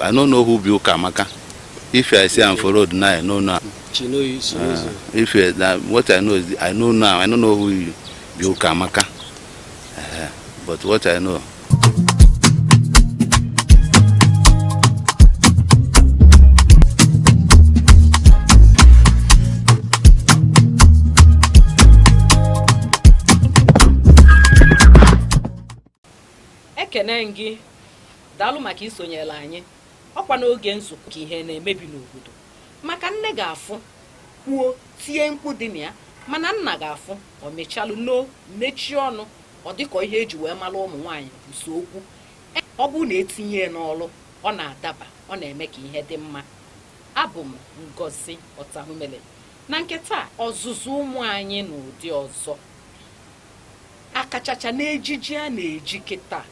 I don't know who built Kamaka. If I say I'm for road now, I know now. She knows. If what I know is I know now. I don't know who built Kamaka. But what I know. Ekene gị daalụ maka isonyela anyị ọkwa n'oge nzukọ ihe na-emebi n'obodo maka nne ga-afụ kwuo tie mkpu dị na ya mana nna ga-afụ o mechalụ mechie ọnụ ọ dịka ihe eji wee mara ụmụ nwaanyị uso okwu ọ bụ na etinye n'ọlụ ọ na-adaba ọ na-eme ka ihe dị mma. Abụ m Ngozi Ọtahumele na nke taa ọzụzụ ụmụ anyị n'ụdị ọzọ akachacha n'ejiji a na-eji kịta.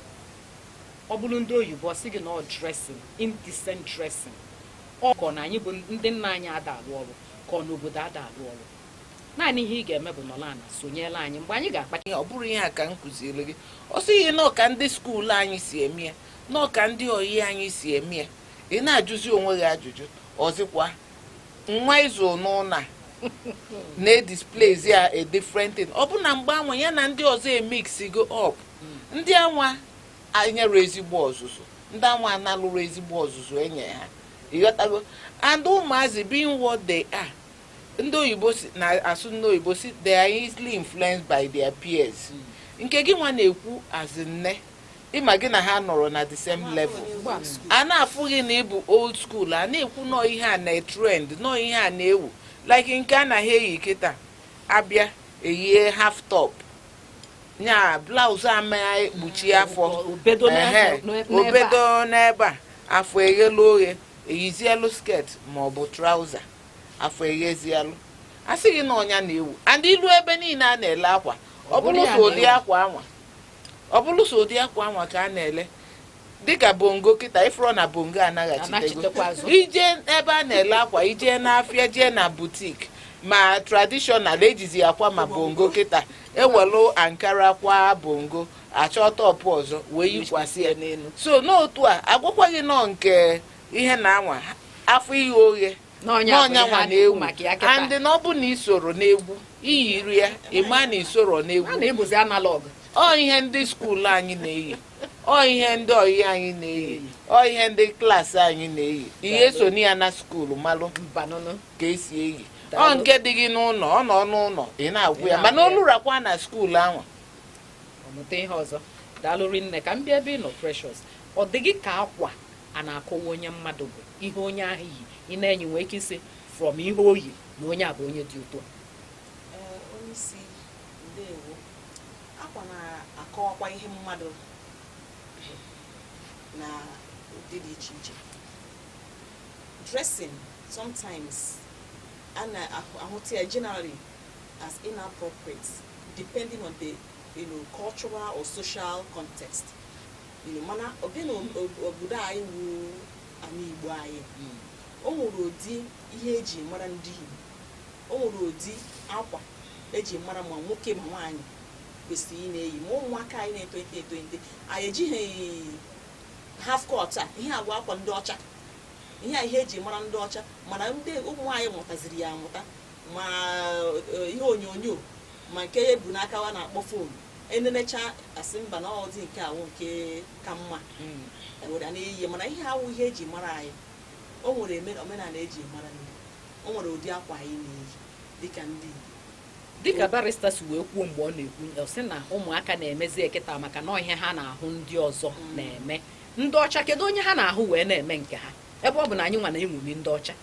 Ọ bụrụ ndị oyibo sị gị na ọ dressing, indecent dressing. Ọ kọ na anyị bụ ndị nna anyị ada alụ ọrụ ka ọ n'obodo ada alụ ọrụ. Naanị ihe ị ga-eme bụ nọla ana sonyela anyị mgbe anyị ga-akpacha. Ọ bụrụ ihe a ka m kụziri gị ọ sị ihe n'ọka ndị skuulu anyị si eme ya n'ọka ndị oyi anyị si eme ya ị na-ajụzi onwe gị ajụjụ ọzịkwa nwa izu n'ụlọ na-edisplays ya a different thing. Ọ bụ na mgbe anwa ya na ndị ọzọ emix go up ndị anwa anyere ezigbo ọzụzụ ndị anwa analụrụ ezigbo ọzụzụ enye ha ịghọtago and ụmụazị being what they are ndị oyibo na-asụ ndị oyibo si they are easily influenced by their peers. Nke gị nwa na-ekwu as nne ịma gị na ha nọrọ na the same level a na-afụ gị na ịbụ old school a na-ekwu nọ ihe a na-trend nọ ihe a na-ewu like nke a na-ha eyi kịta abịa eyie half top nya blouse ama ekpuchi afọ obedo n'ebe a afọ eghelu oghe eyizielu skirt ma ọ bụ trouser afọ eghezielu a sị gị na ọnya na-ewu and ilu ebe niile a na-ele akwa ọ bụrụ so ụdị akwa anwa ka a na-ele dịka bongo kịta ifuru na bongo anaghachitego ije ebe a na-ele akwa ije n'afịa jee na boutique ma traditional ejizi akwa ma bongo kịta ewelu ankara kwa bongo achọ tọpụ ọzọ wee yikwasị ya n'elu so n'otu a agwakwaghị nọ nke ihe na-anwa afọ ihe oghe n'ọnya nwa na-ewu and na ọ bụ na isoro n'egwu iyiri ya ịma na isoro n'egwu ọ ihe ndị skuulu anyị na-eyi ọ ihe ndị oyi anyị na-eyi ọ ihe ndị klaasị anyị na-eyi ihe so na ya na skuulu malụ ka esi eyi ọ nke dị gị n'ụlọ ọ nọ n'ụlọ ị na-agwụ ya mana olurakwa na skuulu ahụ ọmụta ihe ọzọ daalụrị nne ka m bịa ebe ị nọ Precious ọ dị gị ka akwa a na-akọwa onye mmadụ bụ ihe onye ahụ yi ị na-enyi nwee ike isi from ihe oyi na onye a bụ onye dị ụtọ onye isi ndewo akwa na-akọwakwa ihe mmadụ na ụdị dị iche iche. Dressing sometimes and generally as inappropriate depending on the cultural or social context. Mana ogene obodo anyị wu anyị Igbo anyị o nwere ụdị ihe eji mara ndị Igbo o nwere ụdị akwa eji mara ma nwoke ma nwaanyị kwesịrị ị na-eyi ma ụmụaka anyị na-eto eto anyị ejighị half court a ihe agwa akwa ndị ọcha ihe eji mara ndị ọcha mana ndị ụmụ anyị mụtaziri ya amụta ma ihe onyonyo ma nke ya ebu n'aka wa na-akpọ fon enenecha asị mba na ọdị nke awụ nke ka mma ewere na-eyi mana ihe awụ ihe eji mara anyị o nwere omenala eji mara ndị o nwere ụdị akwa anyị na-eyi dịka ndị dịka barista si wee kwuo mgbe ọ na-ekwu sị na ụmụaka na-emezi eketa maka na ihe ha na-ahụ ndị ọzọ na-eme ndị ọcha kedu onye ha na-ahụ wee na-eme nke ha ebe ọ bụ na anyị nwa na-enwumi ndị ọcha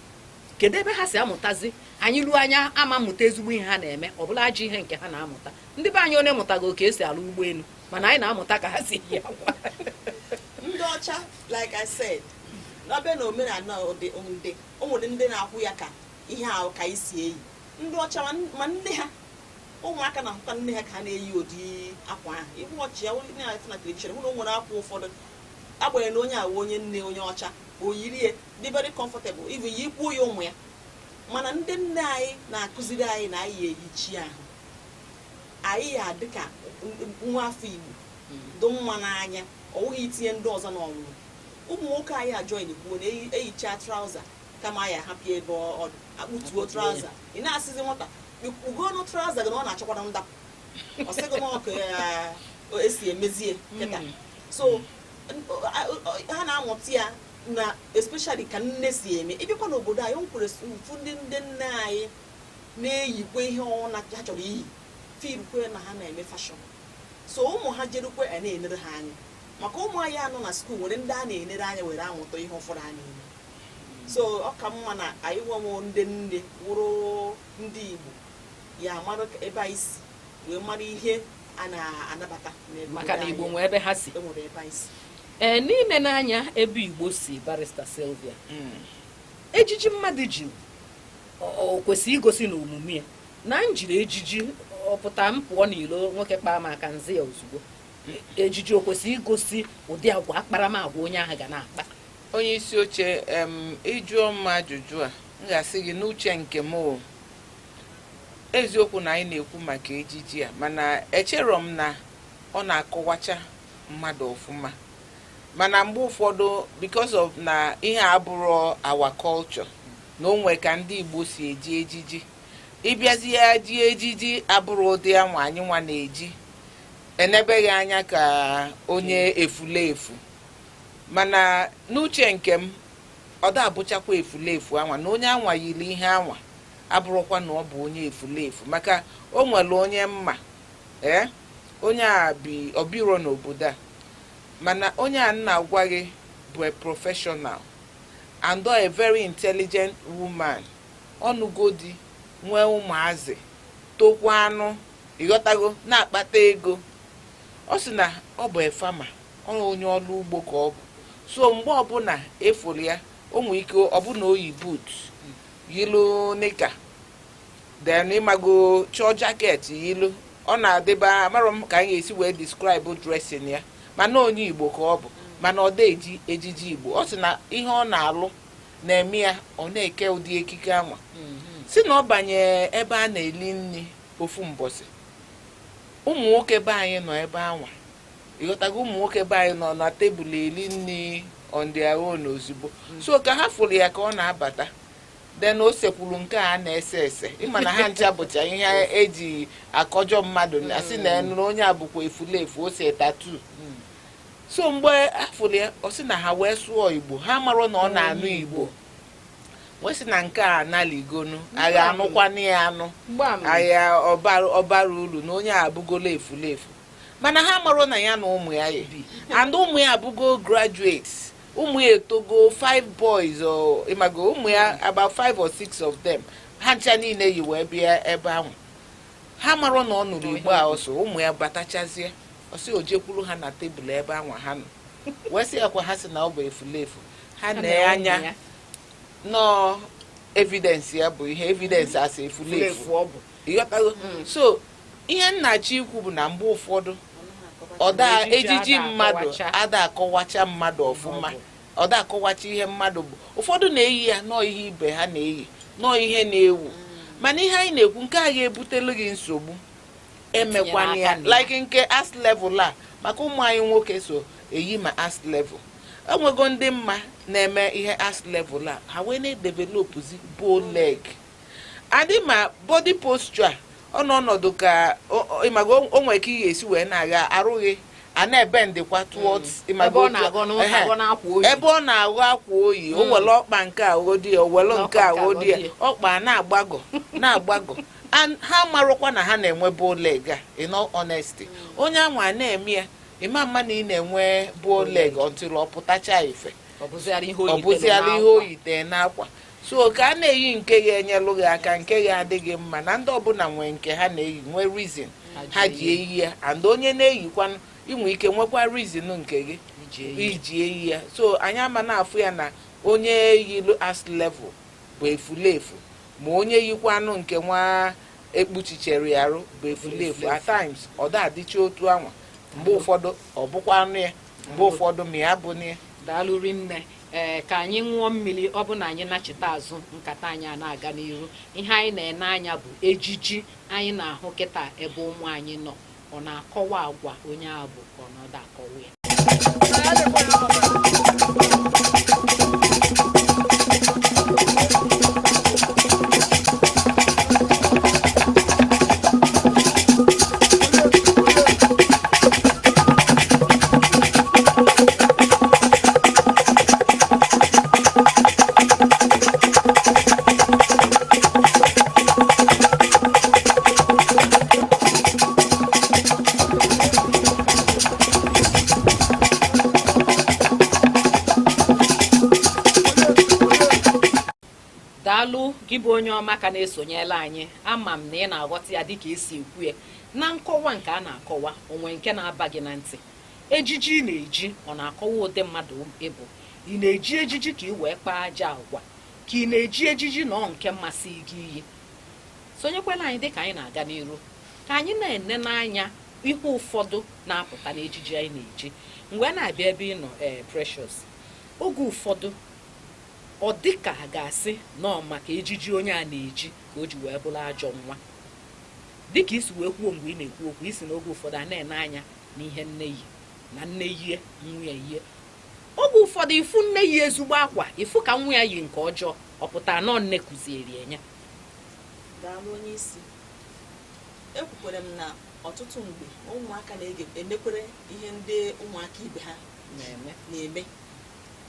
kedu ebe ha si amụtazi anyị ruo anya ama mmụta ezigbo ihe ha na-eme ọ bụla ajọ ihe nke ha na-amụta ndị be anyị onye mụtago ka esi alụ ụgbọelu mana anyị na-amụta ka ha si yi akwa ndị ọcha like I said n'ebe na omenala ndị o nwere ndị na-akwụ ya ka ihe ahụ ka isi eyi ndị ọcha ma nne ha ụmụaka na-ahụta nne ha ka ha na-eyi ụdị akwa ahụ ịhụ ọchị ya na-afụ na telivishọn hụ na o nwere akwa ụfọdụ agbanyeghị na onye awụ onye nne onye ọcha o yiri ya dị very comfortable even ya ikwuo ya ụmụ ya mana ndị nne anyị na-akụziri anyị na anyị eyichi ahụ anyị ya dịka nwa afọ Igbo do mma n'anya ọ wụghị itinye ndị ọzọ n'ọnwụrụ ụmụ nwoke anyị ajoin kwuo na eyicha trauza kama ya hapụ ebe ọdụ akpụtuo trauza ị na-asịzi nwata ugono trauza gị na ọ na-achọkwara ndapụ ọ sịghị na ọkụ esi emezie kịta so ha na-amụta ya na especially ka nne si eme ịbịakwa n'obodo anyị nkwere ụfụ ndị nne anyị na-eyikwa ihe ọnwụ ha chọrọ iyi filkwe na ha na-eme fashọn so ụmụ ha jerukwe a na-enere ha anya maka ụmụ anyị anọ na skuul nwere ndị a na-enere anya were amụta ihe ụfọdụ a na-eme so ọ ka mma na anyị nwe ndị nne wụrụ ndị Igbo ya mara ebe anyị si wee mara ihe a na-anabata maka na Igbo nwee ebe ha si enwere ebe anyị si n'ile n'anya ebe Igbo si Barrister Sylvia ejiji mmadụ ji o kwesịrị igosi na omume ya na njiri ejiji ọpụta m pụọ n'ilo nwoke kpaa m aka nzi ya ozugbo ejiji o kwesịrị igosi ụdị agwa akparamagwa onye ahụ ga na-akpa onye isi oche ịjụọ m ajụjụ a m ga-asị gị n'uche nke m eziokwu na anyị na-ekwu maka ejiji a mana echere m na ọ na-akọwacha mmadụ ọfụma mana mgbe ụfọdụ because of na ihe abụrụ our culture na onwe ka ndị Igbo si eji ejiji ịbịazi ya ji ejiji abụrụ ụdị anwa anyị nwa na-eji enebeghị anya ka onye efulefu mana n'uche nke m ọ da abụchakwa efulefu anwa na onye anwa yiri ihe anwa abụrụkwa na ọ bụ onye efulefu maka o nwere onye mma onye a bi obiro n'obodo a mana onye a na-agwa gị bụ a professional and a very intelligent woman ọnụgodi nwee ụmụazị tokwa anụ ịghọtago na-akpata ego ọ sị na ọ bụ efama onye ọrụ ugbo ka ọ bụ so mgbe ọbụla efuru ya ụmụ ike ọbụna oyi boot yilu nika then ịmago chọọ jaket yilu ọ na-adịba amarọ m ka anyị esi wee describe dressing ya mana onye Igbo ka ọ bụ mana ọ na-eji ejiji Igbo ọ sị na ihe ọ na-alụ na-eme ya ọ na-eke ụdị ekike anwa si na ọ banye ebe a na-eli nri ofu mbọsị ụmụ nwoke be anyị nọ ebe anwa ịghọtago ụmụ nwoke be anyị nọ na tebụl eli nri on their own ozugbo so ka ha fụrụ ya ka ọ na-abata then o sekwuru nke a na-ese ese ịma na ha ncha bụcha ihe eji akọjọ mmadụ asị na enụrụ onye abụkwa efulefu ose tatu so mgbe afụrụ ya ọ sị na ha wee sụọ Igbo ha marụ na ọ na-anụ Igbo wee sị na nke a analigonu agha anụkwana ya anụ agha ọbara uru na onye a abụgolo efulefu mana ha marụ na ya na ụmụ ya and ụmụ ya abụgo graduates ụmụ ya etogo 5 boys or imago ụmụ ya about 5 or 6 of them ha ncha niile yi wee bịa ebe ahụ ha marụ na ọ nụrụ Igbo a ọsọ ụmụ ya batachazie ọsị o jekwuru ha na tebụl ebe ahụ ha nọ wee sị akwa ha sị na ọ bụ efulefu ha na-anya nọọ evidence ya bụ ihe evidence asị efulefu ọ bụ ịghọtago so ihe nnachi ikwu bụ na mgbe ụfọdụ ọda ejiji mmadụ ada akọwacha mmadụ ọfụma ọda akọwacha ihe mmadụ bụ ụfọdụ na-eyi ya nọọ ihe ibe ha na-eyi nọọ ihe na-ewu mana ihe anyị na-ekwu nke a ga-ebutelu gị nsogbu emekwana ya like nke as level a maka ụmụ anyị nwoke so eyi ma as level enwego ndị mma na-eme ihe as level a ha wee na-edevelopụzi bow leg adị ma body posture ọnọdụ ka ịmago o nwere ka ị ga-esi wee na-agha arụghị a na-ebe ndịkwa towards ebe ọ na-aghọ akwa oyi o were ọkpa nke aghodi o were nke aghodi ọkpa na-agbago ha marụkwa na ha na-enwe bow leg a in all honesty onye anwa na-eme ya ịma mma na ị na-enwe bow leg until ọ pụtacha ife ọ bụziara ihe oyite n'akwa so ka a na-eyi nke ga-enyelụ gị aka nke ga-adịghị mma na ndị ọbụla nwee nke ha na-eyi nwee reason ha ji eyi ya and onye na-eyikwa inwe ike nwekwa reason nke gị iji eyi ya so anyị ama na-afụ ya na onye yilu as level bụ efulefu ma onye yikwanụ nke nwa ekpuchichere ya arụ bụ efulefu at times ọ da-adịcha otu anwa mgbe ụfọdụ ọ bụkwa anụ ya mgbe ụfọdụ ma ya bụ na ya daalụ rinne ka anyị ṅụọ mmiri ọ bụ na anyị nachita azụ nkata anyị a na-aga n'iru ihe anyị na-ene anya bụ ejiji anyị na-ahụ kịta ebe ụmụ anyị nọ ọ na-akọwa agwa onye a bụ ka ọ nọdụ akọwa ya daalụ gị bụ onye ọma ka na-esonyela anyị ama m na ị na-aghọta ya dịka esi ekwu ya na nkọwa nke a na-akọwa onwe nke na-aba gị na ntị ejiji ị na-eji ọ na-akọwa ụdị mmadụ ịbụ ị na-eji ejiji ka ị wee kpaa aja agwa ka ị na-eji ejiji na ọ nke mmasị gị iyi sonyekwala anyị dịka anyị na-aga n'iru ka anyị na-ene n'anya ihe ụfọdụ na-apụta n'ejiji anyị na-eji mgbe a na-abịa ebe ị nọ Precious oge ụfọdụ ọ dịka a ga-asị nọọ maka ejiji onye a na-eji ka o ji wee bụrụ ajọ nwa dịka isi wee kwuo mgbe ị na-ekwu okwu isi n'oge ụfọdụ a na-ene anya n'ihe nne yi na nne yie nwa ya yie oge ụfọdụ ifu nne yi ezigbo akwa ifu ka nwa ya yi nke ọjọọ ọ pụtara nọ nne kụzieri enye. daalụ onye isi ekwukwere m na ọtụtụ mgbe ụmụaka na-enekwere ihe ndị ụmụaka ibe ha na-eme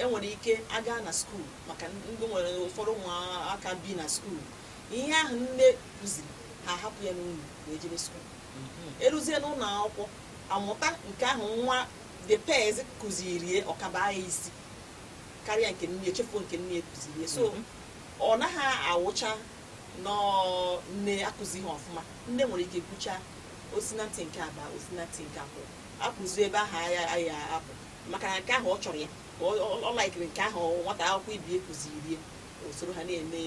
enwere ike aga na skuul maka ndị nwere ụfọdụ ụmụaka bi na skuul ihe ahụ nne kụziri ha hapụ ya n'ụlọ wee jebe skuul eruzie n'ụlọ akwụkwọ amụta nke ahụ nwa the pairs kụziri ọkaba ya isi karịa nke nne echefuo nke nne kụziri so ọ naghị awụcha nne akụzighị ọfụma nne nwere ike kwucha osinantị nke aba osinantị nke apụ akụzi ebe ahụ ya apụ maka na nke ahụ ọ chọrọ ya ọ laikiri nke ahụ nwata akwụkwọ ibi ekụziri usoro ha na-eme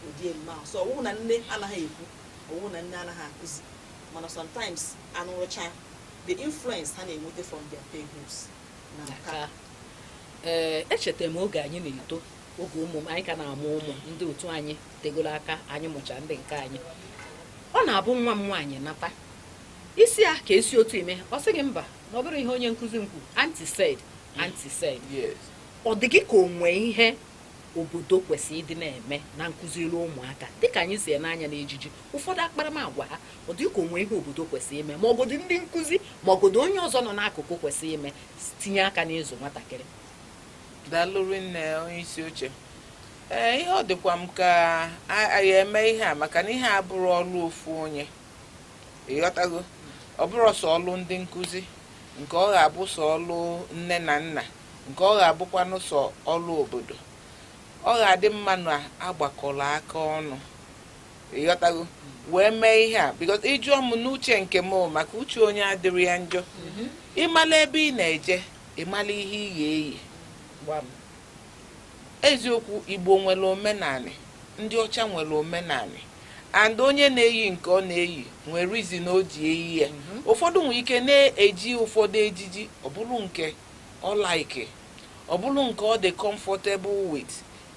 ụdị emme ahụ so ọwụwụ na nne anaghị ekwu ọwụwụ na nne anaghị akụzi mana sometimes anụrụcha the influence ha na-enweta from their peer groups na nka echetara m oge anyị na-eto oge ụmụ anyị ka na-amụ ụmụ ndị otu anyị tegolo aka anyị mụcha ndị nke anyị ọ na-abụ nwa m nwaanyị nata isi ya ka esi otu eme ọ sị gị mba na ọ bụrụ ihe onye nkụzi m kwuru anti said ọ dị gị ka onwe ihe obodo kwesịrị ịdị na-eme na nkụziri ụmụaka dịka anyị si n'anya n'ejiji ụfọdụ akparamagwa ha ọ dị ka onwe ihe obodo kwesịrị ime ma ọgodo ndị nkụzi ma ọgodo onye ọzọ nọ n'akụkụ kwesịrị ime tinye aka n'ịzụ nwatakịrị. daalụrị nne onye isi oche ihe ọ dịkwa m ka anyị eme ihe a maka na ihe a bụrụ ọlụ ofu onye ịghọtago ọ bụrụ sọ ọlụ ndị nkụzi nke ọ ga-abụ sọ ọlụ nne na nna nke ọ ga-abụkwanụ sọ ọlụ obodo ọ ga-adị mma na agbakọrọ aka ọnụ ịghọtago wee mee ihe a because ịjụọ m n'uche nke m maka uche onye adịrị ya njọ ịmala ebe ị na-eje ịmala ihe ị ga-eyi eziokwu Igbo nwere omenanị ndị ọcha nwere omenanị and onye na-eyi nke ọ na-eyi nwere reason o ji eyi ya ụfọdụ nwere ike na-eji ụfọdụ ejiji ọ bụrụ nke ọ like ọ bụrụ nke ọ dị comfortable with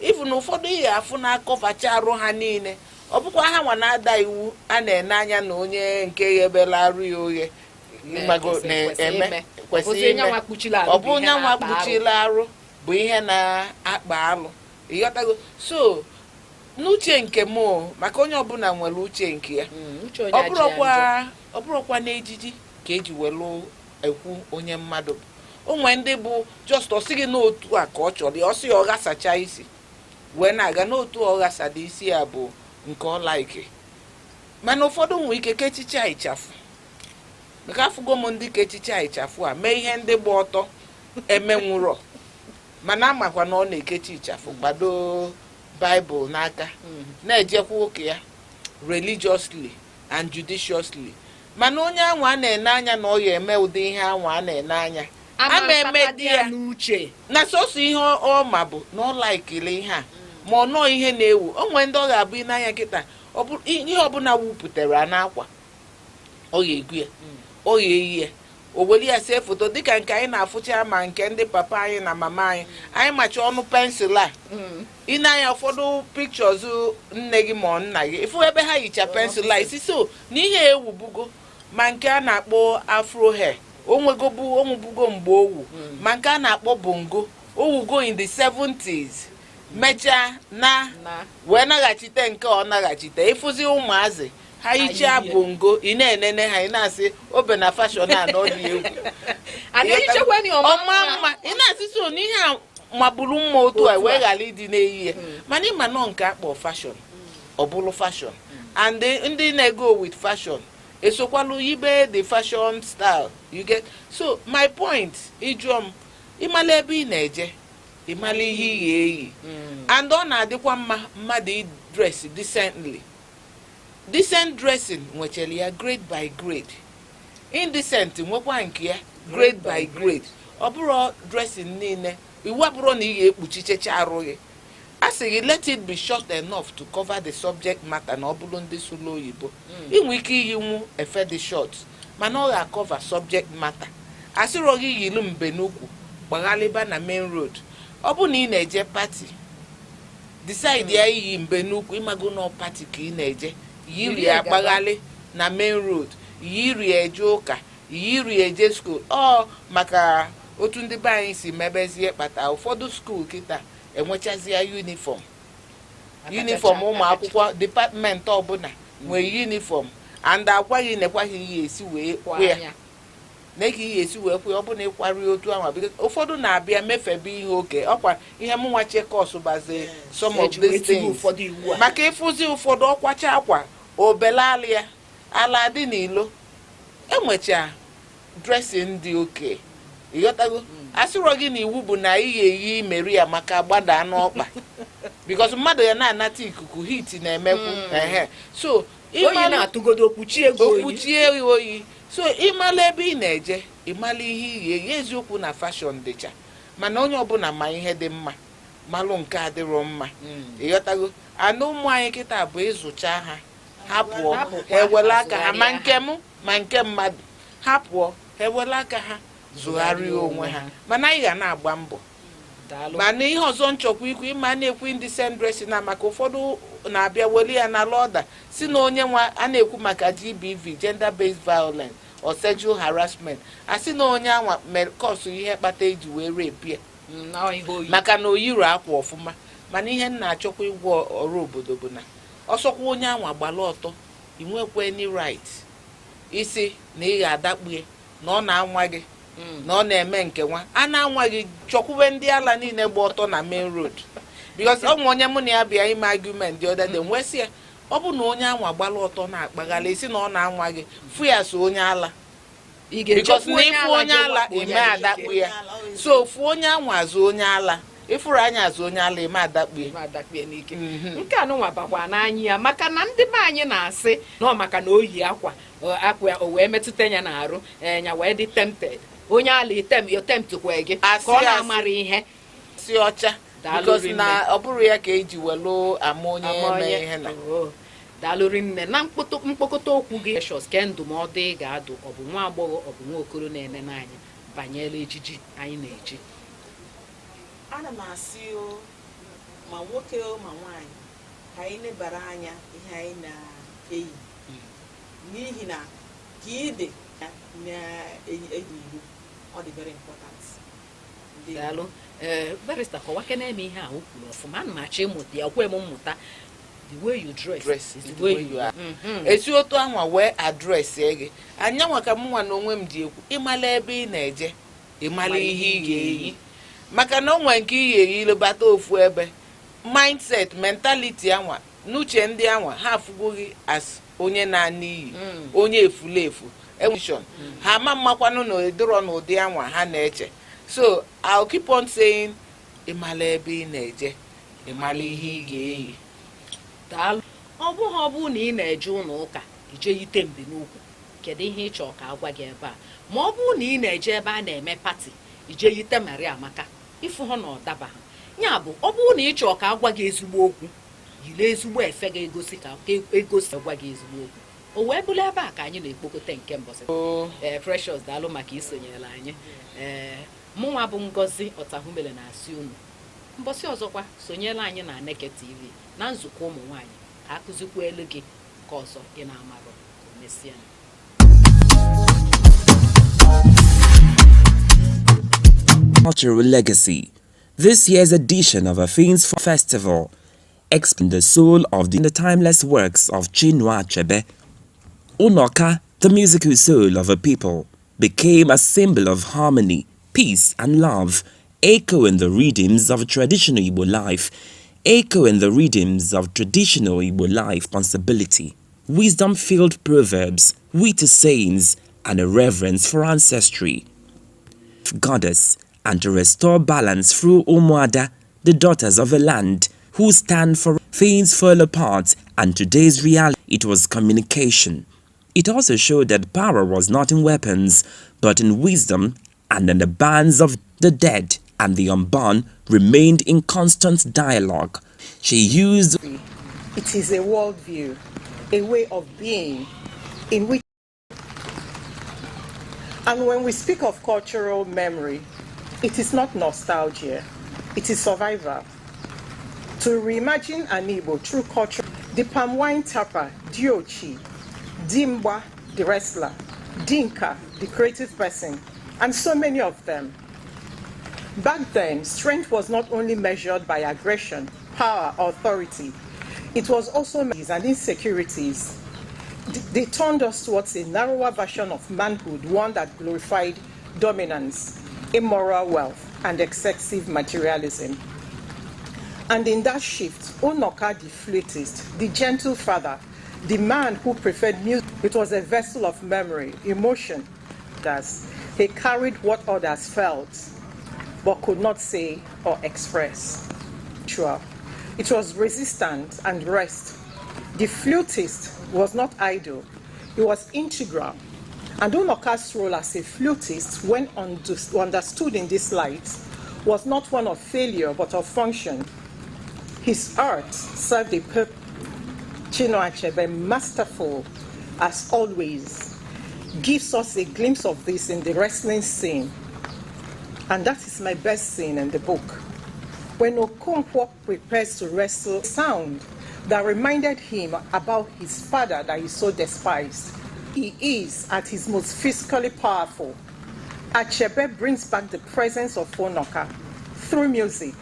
even ụfọdụ ihe afụ na-akọfacha arụ ha niile ọ bụkwa ha nwa na-ada iwu a na-ene anya na onye nke ghebela arụ ya oghe kwesịrị ime ọ bụ onye nwa kpuchila arụ bụ ihe na-akpa alụ ịghọtago so n'uche nke m maka onye ọbụla nwere uche nke ya ọ bụrụkwa n'ejiji ka eji welu ekwu onye mmadụ bụ onwe ndị bụ just ọ sịghị n'otu a ka ọ chọrọ ya ọ sị ya ọ ghasacha isi wee na-aga n'otu ọ ghasada isi ya bụ nke ọ like mana ụfọdụ nwere ike kechicha ịchafụ maka afụgo m ndị kechicha ịchafụ a mee ihe ndị gba ọtọ emenwụrọ mana amakwa na ọ na-ekechi ịchafụ gbado Bible n'aka na-ejekwa ụka ya religiously and judiciously mana onye anwa a na-ene anya na ọ ya eme ụdị ihe anwa a na-ene anya ama eme dị ya n'uche na sọsọ ihe ọ ma bụ na ọ laikiri ihe a ma ọ nọọ ihe na-ewu o nwere ndị ọ ga-abụ n'anya kịta ihe ọbụla wupụtara n'akwa ọ ya egu ya ọ ya eyi ya o were ya see foto dịka nke anyị na-afụcha ma nke ndị papa anyị na mama anyị macha ọnụ pensụl a ị na-anya ụfọdụ pictures nne gị ma nna gị ịfụ ebe ha yicha pensụl a isi so na ihe ewubugo ma nke a na-akpọ afro hair onwubugo mgbe owu ma nke a na-akpọ bongo owugo in the 70s mechaa na wee naghachite nke ọ naghachite ịfụzi ụmụazị ha yichaa bongo ị na-enene ha ị na-asị obe na fashion a na ọ dị egwu ọma mma ị na-asị so n'ihe a maburu mma otu a wee ghara ịdị na-eyi ya mana ịma nọ nke akpọ fashion ọ bụrụ fashion and ndị na-ego with fashion esokwalu yibe the fashion style you get so my point ịjụọ m ịmala ebe ị na-eje ịmala ihe ị ga-eyi and ọ na-adịkwa mma mmadụ dress decently. Decent dressing nwechara ya grade by grade, indecent nwekwa nke ya grade by grade. Ọ bụrụ dressing niile iwu abụrụ na ị ga-ekpuchichecha arụ gị. A sị gị let it be short enough to cover the subject matter na ọ bụrụ ndị sụlụ oyibo. Inwe ike iyinwu efe dị short mana ọ ga-cover subject matter. Asịrọ gị yilu mbe n'ukwu gbaghalịba na main road. Ọ bụ na ị na-eje party decide ya iyi mbe n'ukwu ịmago na party ka ị na-eje yiri agbaghalị na main road, yiri eje ụka, yiri eje school. Ọ maka otu ndị be anyị si mebezie kpata ụfọdụ school kịta enwechazie uniform ụmụ akwụkwọ department ọbụla nwere uniform and agwaghị nekwaghị ihe esi wee kwụ ya na ka ihe esi wee kwụ ya ọ bụ na ịkwari otu ahụ because ụfọdụ na-abịa mefebe ihe oke ọkwa ihe mụnwa chekọs bazie some of these things maka ịfụzi ụfọdụ ọkwacha akwa obelali ya ala dị n'ilo enwecha dressing dị oke ịghọtago. Asịrọ gị na iwu bụ na ị ga-eyi meri ya maka gbada n'ọkpa because mmadụ ya na-anata ikuku heat na-emekwu so oyi na-atụgodo okpuchie oyi so ịmala ebe ị na-eje ịmala ihe ị ga-eyi eziokwu na fashion dịcha mana onye ọbụla ma ihe dị mma malụ nke adịrọ mma ịghọtago. Anụ ụmụ anyị kịta bụ ịzụcha ha pụọ ha ewela aka ha ma nke m ma nke mmadụ ha pụọ ha ewela aka ha zụgharịa onwe ha mana anyị ga na-agba mbọ. Mana ihe ọzọ nchọkwa ikwu ịma na-ekwu indecent dressing na maka ụfọdụ na-abịa weli ya na lọda si na onye nwa a na-ekwu maka GBV gender based violence or sexual harassment asị na onye anwa mere kọsụ ihe kpata eji wee rape ya maka na oyiro akwa ọfụma. Mana ihe m na-achọkwa ịgwa ọrụ obodo bụ na ọsọkwa onye anwa gbala ọtọ inwekwa any right isi na ị ga-adakpue na ọ na-anwa gị na ọ na-eme nke nwa a na-anwa gị chọkwube ndị ala niile gba ọtọ na main road because ọ nwe onye mụ na ya bịa ime argument the other day nwesị ya ọ bụ na onye anwa gbala ọtọ na-akpaghala isi na ọ na-anwa gị fụ ya so onye ala because na ịfụ onye ala eme adakpu ya so fụ onye anwa azụ onye ala ịfụrụ anya azụ onye ala eme adakpu ya n'ike. Nke anụnwa bakwa n'anya ya maka na ndị be anyị na-asị na maka na oyi akwa ya o wee metụta ya n'arụ nya wee dị tempted onye ala temptkwa gị ka ọ na-amara ihe si ọcha because na ọ bụrụ ya ka eji welu ama onye eme ihe na daalụrị nne na mkpokọta okwu gị Precious ke ndụmọdụ ị ga-adụ ọ bụ nwa agbọghọ ọ bụ nwa okoro na-ene n'anya banyere ejiji anyị na-eji. Ana m asị ma nwoke ma nwaanyị ka anyị lebara anya ihe anyị na-eyi n'ihi na ka ide na-eyi iwu ọ dị very important. Daalụ barista kọwake na-eme ihe a o kwuru ọfụma ana m achọ ịmụta ya kwe m mmụta the way you dress is the way you are. Esi otu anwa wee address gị anyanwa ka mụnwa na onwe m ji ekwu ịmala ebe ị na-eje ịmala ihe ị ga-eyi maka na onwe nke ị ga-eyi lụbata ofu ebe mindset mentality anwa n'uche ndị anwa ha afụgoghị as onye na-ana iyi onye efulefu emotion ha ma mmakwanụ na edoro n'ụdị anwa ha na-eche. So I'll keep on saying ịmala ebe ị na-eje ịmala ihe ị ga-eyi. Daalụ. Ọ bụ na ị na-eje ụlọ ụka ije yite mbe n'ukwu kedu ihe ị chọọ ka agwa gị ebe a ma ọ bụ na ị na-eje ebe a na-eme pati ije yite Maria Amaka ịfụ ha na ọ daba ha ya bụ ọ bụ na ị chọọ ka agwa gị ezigbo okwu yile ezigbo efe ga-egosi ka egosi agwa gị ezigbo okwu o wee bụrụ ebe a ka anyị na-ekpokọta nke mbọsị. Precious daalụ maka isonyere anyị. Mụnwa bụ Ngozi Ọtahumele na-asị unu mbọsị ọzọkwa sonyela anyị na Aneke TV na nzukọ ụmụ nwaanyị ka akụzikwa elu gị ka ọzọ ị na-amarụ mesịa. Cultural legacy. This year's edition of Afines Festival explains the soul of the timeless works of Chinua Achebe. Unoka, the musical soul of a people, became a symbol of harmony, peace and love, echoing the rhythms of traditional Igbo life, responsibility, wisdom-filled proverbs, witty sayings, and a reverence for ancestry. Goddess and to restore balance through Umuada, the daughters of a land, who stand for things fall apart, and today's reality, it was communication. It also showed that power was not in weapons, but in wisdom, and in the bands of the dead and the unborn remained in constant dialogue. She used it is a worldview, a way of being, in which, and when we speak of cultural memory, it is not nostalgia, it is survival. To reimagine an Igbo through culture, the palm wine tapper, Diochi, Dimba, the wrestler, Dinka, the creative person, and so many of them. Back then, strength was not only measured by aggression, power, or authority. It was also and insecurities. They turned us towards a narrower version of manhood, one that glorified dominance, immoral wealth, and excessive materialism. And in that shift, Onoka, the flautist, the gentle father, the man who preferred music, it was a vessel of memory, emotion. He carried what others felt, but could not say or express. It was resistant and rest. The flautist was not idle, he was integral. And Onoka's role as a flautist, when understood in this light, was not one of failure but of function. His art served a purpose. Chinua Achebe, masterful as always, gives us a glimpse of this in the wrestling scene. And that is my best scene in the book. When Okonkwo prepares to wrestle, sound that reminded him about his father that he so despised. He is at his most physically powerful. Achebe brings back the presence of Onoka through music.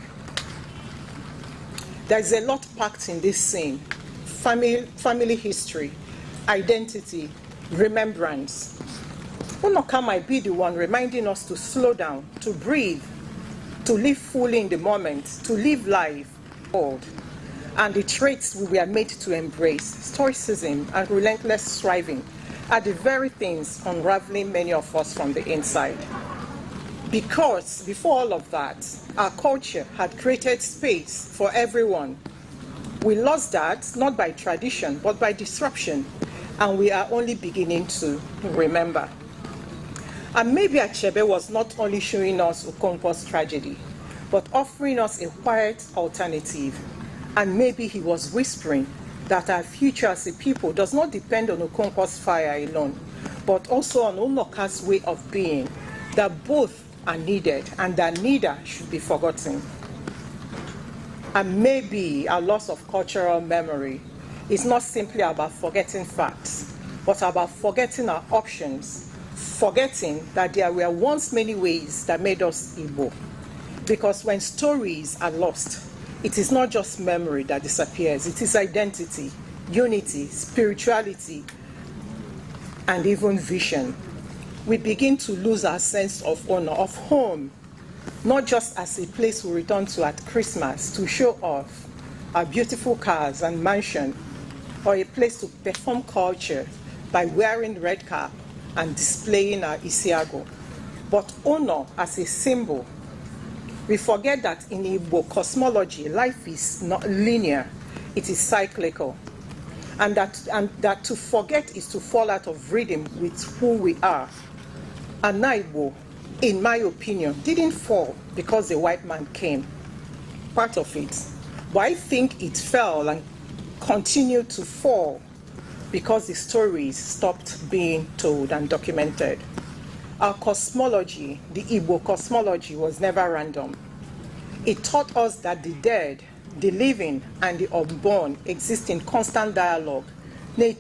There's a lot packed in this scene. Family history, identity, remembrance. Onoka might be the one reminding us to slow down, to breathe, to live fully in the moment, to live life. And the traits we were made to embrace, stoicism and relentless striving, are the very things unraveling many of us from the inside. Because before all of that, our culture had created space for everyone. We lost that, not by tradition, but by disruption, and we are only beginning to remember. And maybe Achebe was not only showing us Okonkwo's tragedy, but offering us a quiet alternative. And maybe he was whispering that our future as a people does not depend on Okonkwo's fire alone, but also on Onoka's way of being, that both are needed and that neither should be forgotten. And maybe our loss of cultural memory is not simply about forgetting facts, but about forgetting our options, forgetting that there were once many ways that made us Igbo. Because when stories are lost, it is not just memory that disappears, it is identity, unity, spirituality, and even vision. We begin to lose our sense of honor, of home, not just as a place we return to at Christmas to show off our beautiful cars and mansion, or a place to perform culture by wearing red cap and displaying our isiago, but honor as a symbol. We forget that in Igbo cosmology, life is not linear, it is cyclical. And that to forget is to fall out of rhythm with who we are. And Igbo, in my opinion, didn't fall because the white man came. Part of it. But I think it fell and continued to fall because the stories stopped being told and documented. Our cosmology, the Igbo cosmology, was never random. It taught us that the dead, the living, and the unborn exist in constant dialogue. That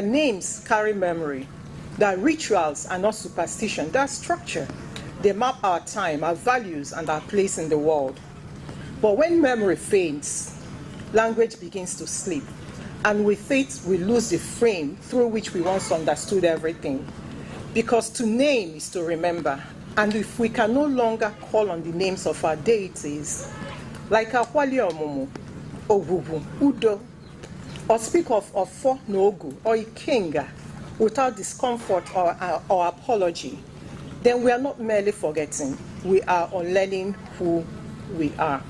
names carry memory, that rituals are not superstition, they are structure. They map our time, our values, and our place in the world. But when memory fades, language begins to sleep, and with it, we lose the frame through which we once understood everything. Because to name is to remember, and if we can no longer call on the names of our deities, like Akwali Omumu, Ogugu, Udo, or speak of Ofo Nogu or Ikenga without discomfort or apology, then we are not merely forgetting, we are unlearning who we are.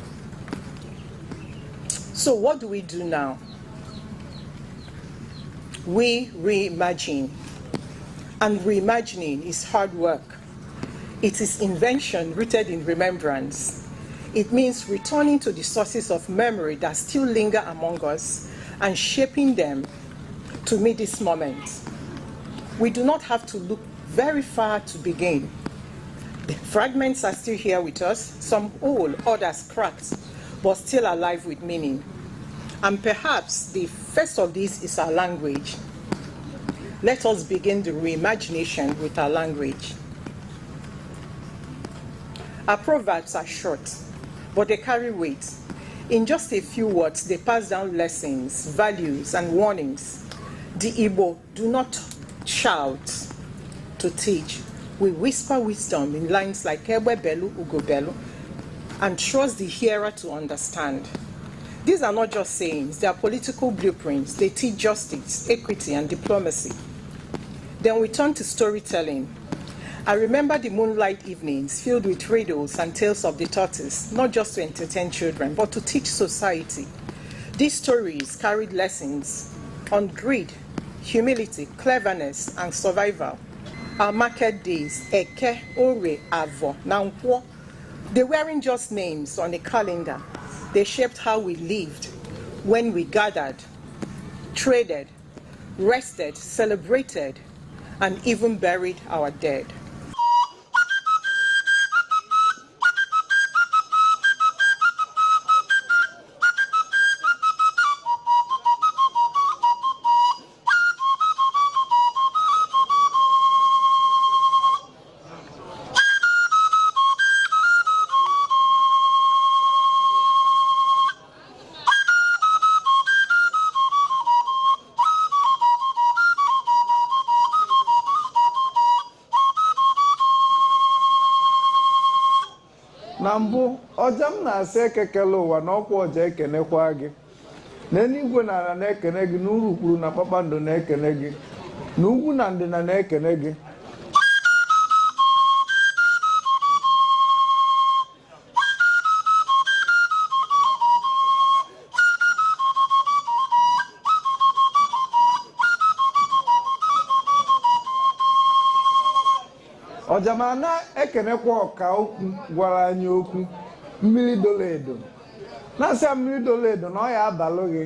So what do we do now? We reimagine. And reimagining is hard work. It is invention rooted in remembrance. It means returning to the sources of memory that still linger among us and shaping them to meet this moment. We do not have to look very far to begin. The fragments are still here with us, some whole, others cracked, but still alive with meaning. And perhaps the first of these is our language. Let us begin the reimagination with our language. Our proverbs are short, but they carry weight. In just a few words, they pass down lessons, values, and warnings. The Igbo do not shout to teach. We whisper wisdom in lines like Ewe Belu, Ugo Belu, and trust the hearer to understand. These are not just sayings, they are political blueprints. They teach justice, equity, and diplomacy. Then we turn to storytelling. I remember the moonlight evenings filled with riddles and tales of the tortoise, not just to entertain children, but to teach society. These stories carried lessons on greed, humility, cleverness, and survival. Our market days, Eke, Ore, Avo, Nankwo, they weren't just names on a calendar. They shaped how we lived, when we gathered, traded, rested, celebrated, and even buried our dead. na mbụ ọja m na-asị ekekele ụwa na ọkwa ọja ekenekwa gị na eluigwe na ala na-ekene gị na urukpuru na kpakpando na-ekene gị na ugwu na ndịna na-ekene gị ọjamana ekenekwa ọka okwu gwara anyị okwu mmiri dolo edo na-asị mmiri dolo edo na ọ ya abalụ gị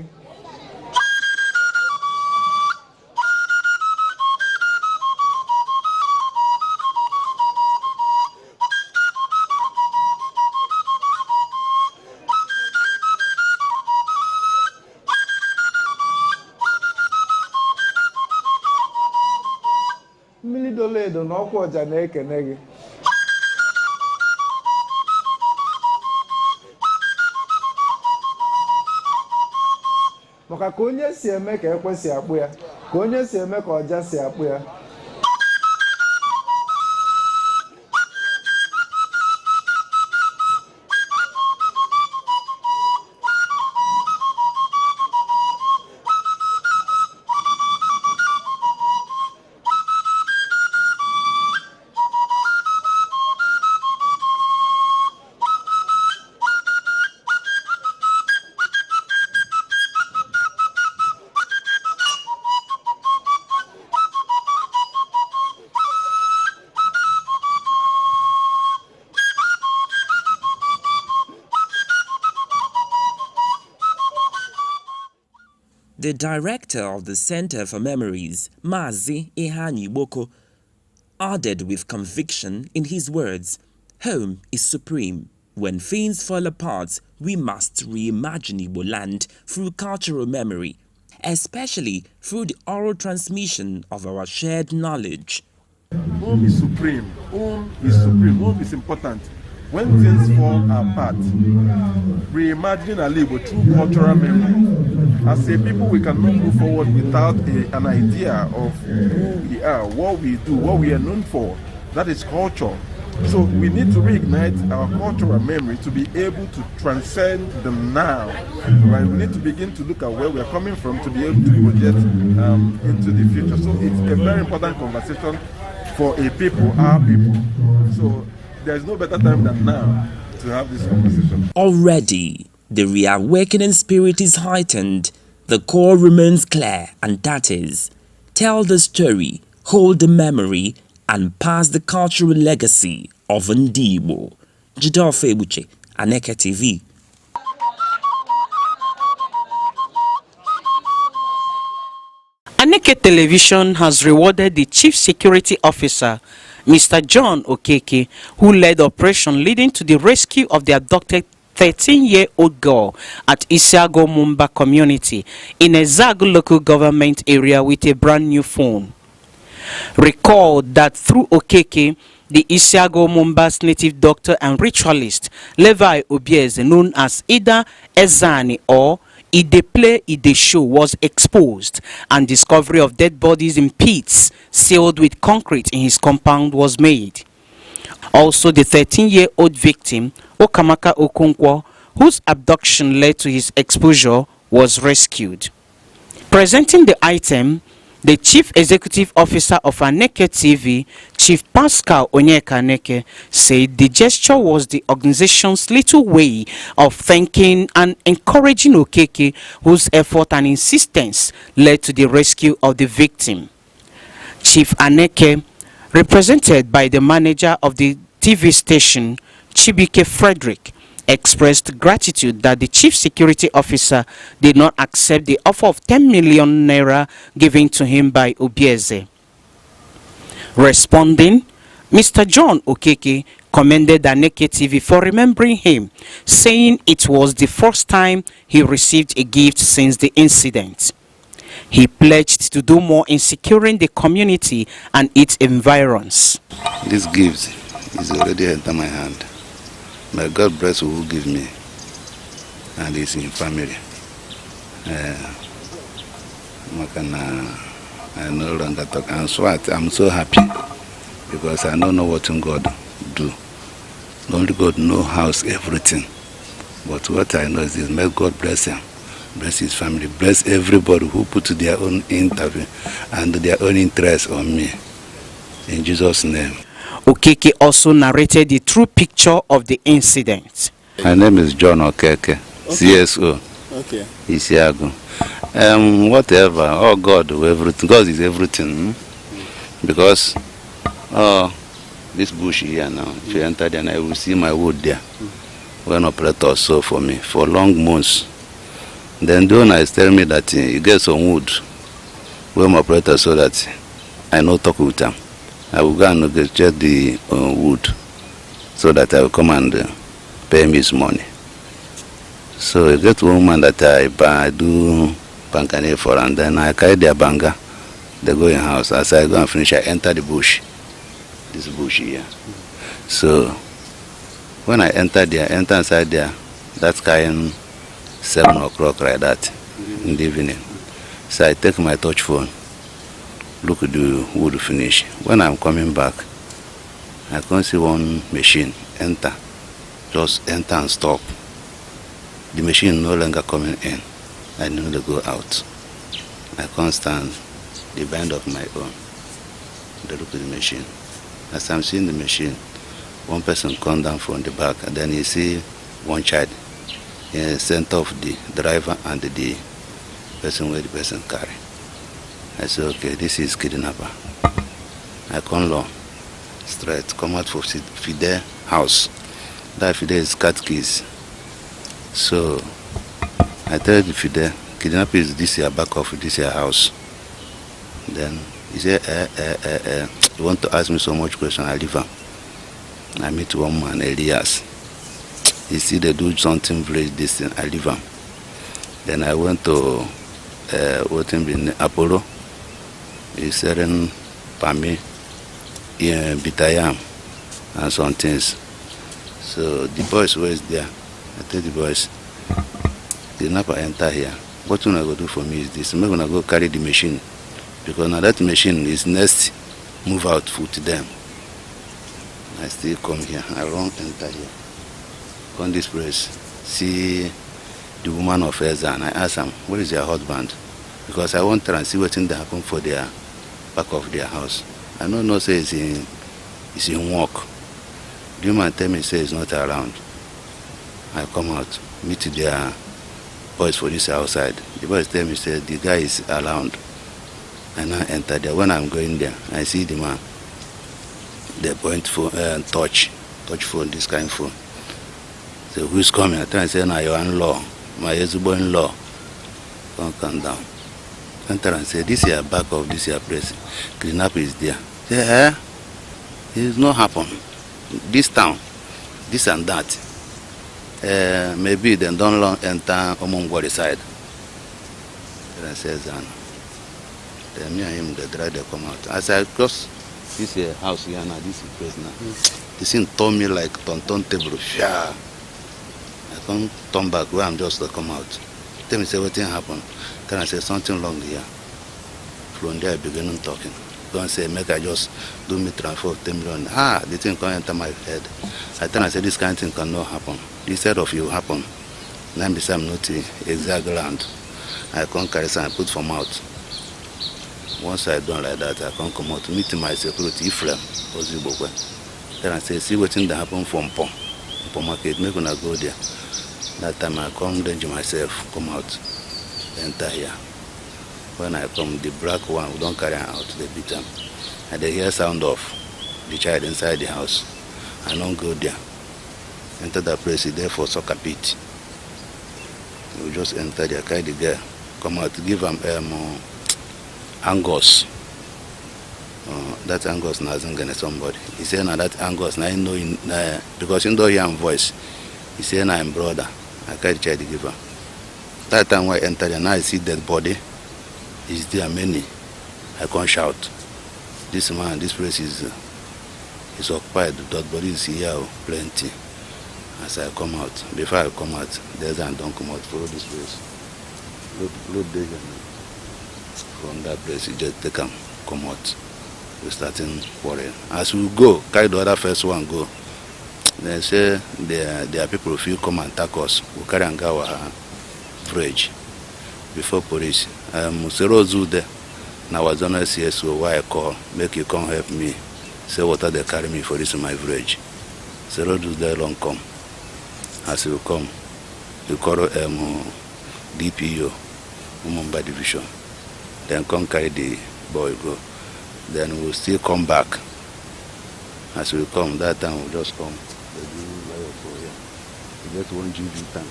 mmiri dolo edo na ọkwa ọja na-ekene gị maka ka onye si eme ka ekwe si akpụ ya ka onye si eme ka ọja si akpụ ya The director of the Center for Memories, Mazi Ihanyiboko, added with conviction in his words, "Home is supreme. When things fall apart, we must reimagine Igbo land through cultural memory, especially through the oral transmission of our shared knowledge." Home is supreme. Home is supreme. Home is important. When things fall apart, reimagine Igbo through cultural memory. As a people, we cannot move forward without an idea of who we are, what we do, what we are known for. That is culture. So we need to reignite our cultural memory to be able to transcend the now. Right? We need to begin to look at where we are coming from to be able to project into the future. So it's a very important conversation for a people, our people. So there's no better time than now to have this conversation. Already, the reawakening spirit is heightened. The core remains clear, and that is, tell the story, hold the memory, and pass the cultural legacy of Ndibo. Jidofe Ebuche, Aneke TV. Aneke Television has rewarded the Chief Security Officer, Mr. John Okeke, who led the operation leading to the rescue of the abducted 13-year-old girl at Isiago Mumba community in a Zagu local government area with a brand new phone. Recall that through Okeke, the Isiago Mumba's native doctor and ritualist, Levi Obieze, known as Ida Ezani or Ide Play Ide Show, was exposed, and discovery of dead bodies in pits sealed with concrete in his compound was made. Also, the 13-year-old victim, Okamaka Okonkwo, whose abduction led to his exposure, was rescued. Presenting the item, the Chief Executive Officer of Aneke TV, Chief Pascal Onyeka Aneke, said the gesture was the organization's little way of thanking and encouraging Okeke, whose effort and insistence led to the rescue of the victim. Chief Aneke, represented by the manager of the TV station, Chibike Frederick, expressed gratitude that the Chief Security Officer did not accept the offer of 10 million naira given to him by Obieze. Responding, Mr. John Okeke commended Aneke TV for remembering him, saying it was the first time he received a gift since the incident. He pledged to do more in securing the community and its environs. This gift is already entered my hand. May God bless who give me, and it's in family. I no longer talk. I'm so happy because I don't know what God do. Only God knows everything. But what I know is this: may God bless him, bless his family, bless everybody who put their own interview and their own interest on me. In Jesus' name. Okeke also narrated the true picture of the incident. My name is John Okeke, CSO. Okay. Isiago. Whatever. Oh God, everything. God is everything. Because this bush here now, if you enter there, I will see my wood there. When operator saw for me for long months. Then the owner is telling me that you get some wood. When my operator saw that, I no talk with him. I will go and get the wood so that I will come and pay him his money. So I get one woman that I do bankane for, and then I carry their banga. They go in house. As I go and finish, I enter the bush. This bush here. So when I enter inside there, that's kind 7 o'clock like that in the evening. So I take my touch phone. Look at the wood finish. When I'm coming back, I can see one machine enter. Just enter and stop. The machine no longer coming in. I no longer go out. I can't stand the bend of my own. They look at the machine. As I'm seeing the machine, one person come down from the back, and then you see one child in the center of the driver and the person where the person carry. I said, okay, this is kidnapper. I come along, straight, come out for Fidel house. That Fidel is cat keys. So I tell the Fidel, kidnapper is this year back of this year house. Then he said, you want to ask me so much question, I leave him. I meet one man, Elias. He see they do something village this thing, I leave him. Then I went to what in Apollo. He's selling Pami in Bitayam and some things. So the boys were there. I tell the boys, the kidnapper enter here. What you gonna go do for me is this. I'm gonna go carry the machine. Because now that machine is next move out food to them. I still come here. I run enter here. Come this place. See the woman of Ezra, and I ask them, where is your husband? Because I want to try and see what's in the happen for their back of their house. I don't know say it's in work. The man tell me say he's not around. I come out, meet their boys for this outside. The boys tell me say the guy is around. And I enter there. When I'm going there, I see the man. They point phone, touch phone, this kind of phone. So who's coming? I try and say, "Now your in-law, my in-law, come down." Enter and say, "This here back of this here place, clean up is there." Say, it's not happen. This town, this and that. Maybe they don't enter Omongwari side. Then I say, "Zan." Then me and him they drive, they come out. As I cross this house here now, this place now, this thing told me like table. Yeah. I can't turn back where I'm just to come out. Tell me say what thing happened. Then I say something wrong here. From there I began talking. Don't say make I just do me transfer 10 million. The thing can't enter my head. I tell I say this kind of thing cannot happen. This head of you happen. Now I'm not exact land. I can't carry some and put for mouth. Once I done like that, I can't come out to meet my security Ephraim. Then I say, see what thing that happened from Pom market, make gonna go there. That time I come danger myself, come out, enter here. When I come, the black one, we don't carry her out, they beat them. And they hear sound of the child inside the house. I don't go there. Enter that place, there for soccer pit. We just enter there, carry the girl, come out, give them Angus. That Angus now isn't gonna somebody. He said now that Angus now I know because you don't hear him voice. He said now I'm brother. I can't try to give him. That time when I enter there, now I see dead body. Is there many? I can't shout. This man, this place is occupied. Dead body is here plenty. As I come out, before I come out, there's and don't come out. Follow this place. Load there. From that place, you just take them, come out. We're starting quarreling. As we go, carry the other first one go. They say there are people who come and attack us. We carry and go our bridge before police. Musero Zude, now I was on CSO, why I call, make you come help me. Say what are they carry me for this in my bridge. Zero Zude long come. As you come, you call DPO, Mumbai Division. Then come carry the boy go. Then we'll still come back. As we come, that time we'll just come. We get one GV tank.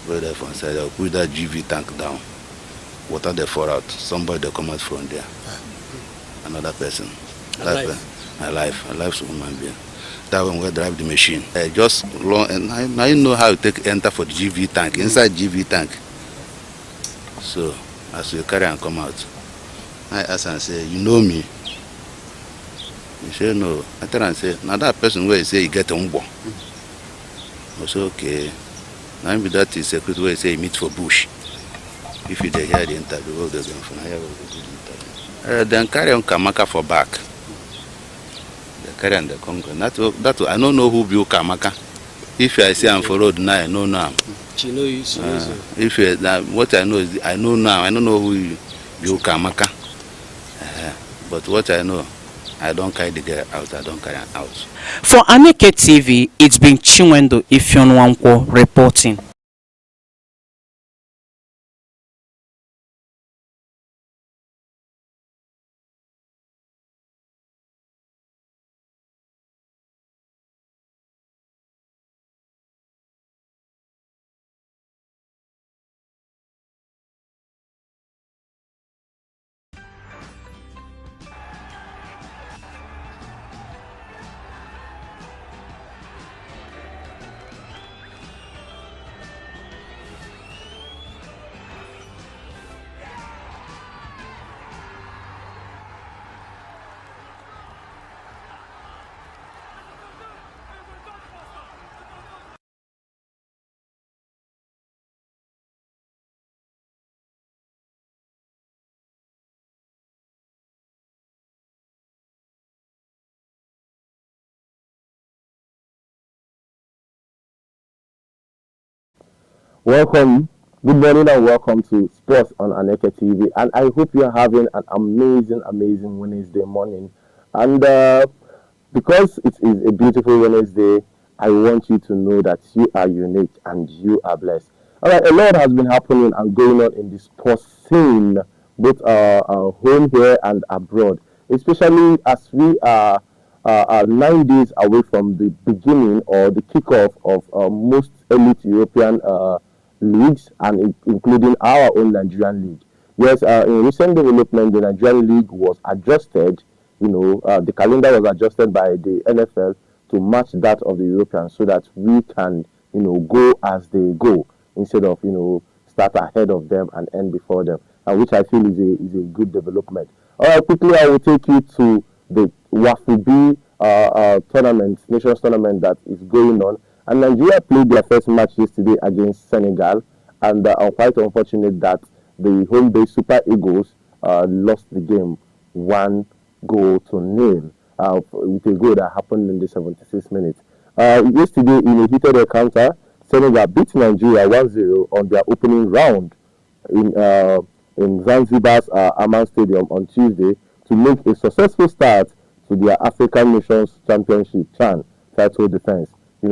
Go there from inside, I'll put that GV tank down. Water they fall out. Somebody they come out from there. Another person. Alive human being. That one will drive the machine. Just long, and now you know how to enter for the GV tank. Inside GV tank. So as we carry and come out, I ask and say, you know me? He say no. I tell and say, now that person where he say he get a umbo. I say okay. Now maybe that is secret where he say he meet for bush. If you dey hear the interview, what they going for now? Then carry on Kamaka for back. They carry on the Congo. That I don't know who built Kamaka. If I say I'm for road now, I know now. She know you. If what I know is I know now. I don't know who built Kamaka. But what I know, I don't carry the girl out. I don't carry her out. For Aneke TV, it's been Chinwendo Ifyonwankwo reporting. Welcome Good morning and welcome to Sports on Aneke TV. And I hope you're having an amazing Wednesday morning. And because it is a beautiful Wednesday, I want you to know that you are unique and you are blessed. All right, a lot has been happening and going on in the sports scene, both home here and abroad, especially as we are 9 days away from the beginning or the kickoff of most elite European leagues and including our own Nigerian league. Yes, in recent development, the Nigerian league was adjusted. The calendar was adjusted by the NFL to match that of the Europeans so that we can, go as they go instead of, start ahead of them and end before them, which I feel is a good development. All right, quickly, I will take you to the Wafubi tournament, nations tournament that is going on. And Nigeria played their first match yesterday against Senegal, and I'm quite unfortunate that the home-based Super Eagles lost the game 1-0 with a goal that happened in the 76th minute. Yesterday, in a heated encounter, Senegal beat Nigeria 1-0 on their opening round in Zanzibar's Aman Stadium on Tuesday to make a successful start to their African Nations Championship CHAN title defense.